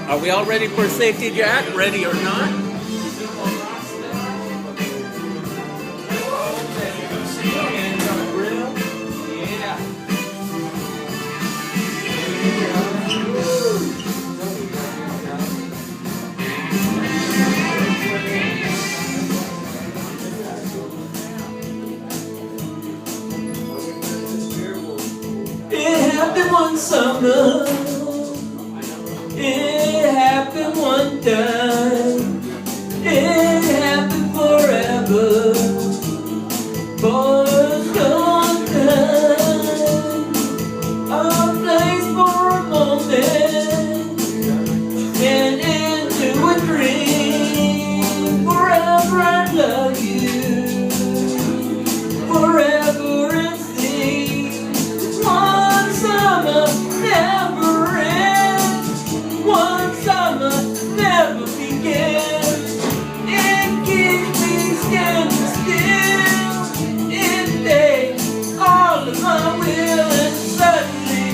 Are we all ready for Safety Jack? Ready or not? It happened one summer. It happened one time. It happened forever. For a long time. A place for a moment. And into a dream. Forever I love you. Forever it seems. One summer never ends. One summer never begins. It keeps me standing still. It takes all of my will, and suddenly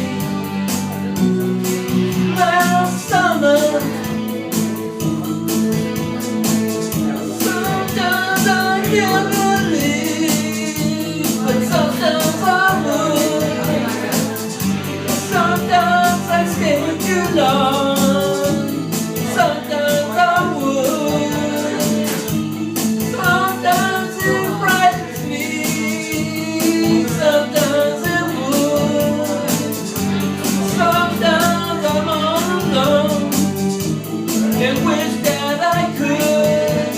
last summer. Sometimes I can't believe, but sometimes I would. Sometimes I stay too long. Sometimes I would. Sometimes it frightens me. Sometimes it would. Sometimes I'm all alone and wish that I could.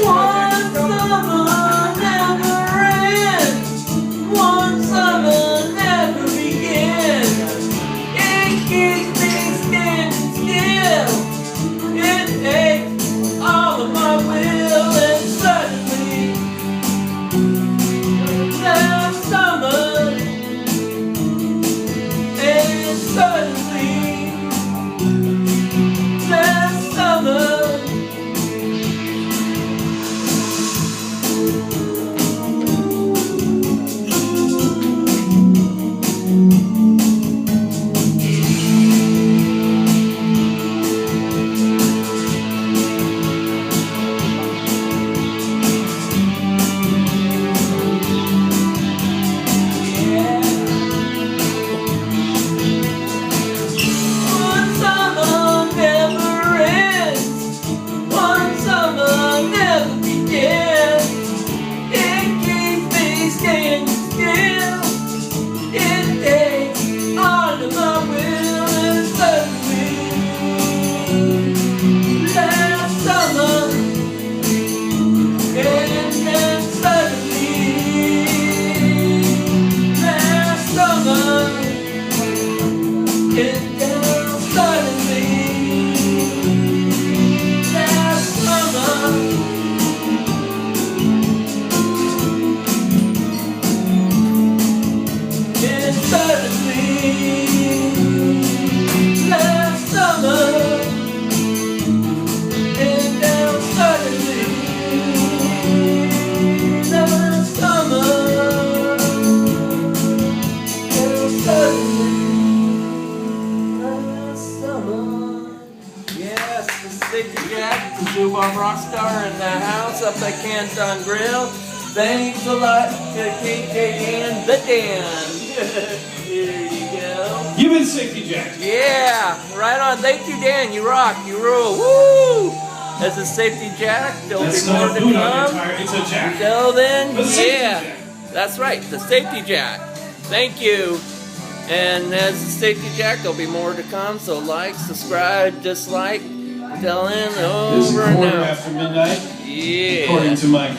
One summer never ends. One summer never begins. It keeps me standing still. It takes all of my will, and suddenly last summer, and suddenly last summer. One summer never ends. One summer never begins. It keeps me standing still. It takes all of my will, and suddenly last summer, and then suddenly last summer. And then suddenly, last summer, and suddenly, last summer, and then suddenly, last summer, and suddenly. Yes, the Safety Jack, the Blue Bomb Rockstar in the house up at Canton Grill. Thanks a lot to KJ and the Dan. Here you go. You've been Safety Jack. Yeah, right on. Thank you, Dan. You rock. You rule. Woo! That's a Safety Jack. There'll That's be more not to food on your come. tire, it's a jack. Till then, The Safety yeah. Jack. That's right, the Safety Jack. Thank you. And as the Safety Jack, there'll be more to come. So like, subscribe, dislike, tell in This is over and quarter out. after midnight, Yeah. according to my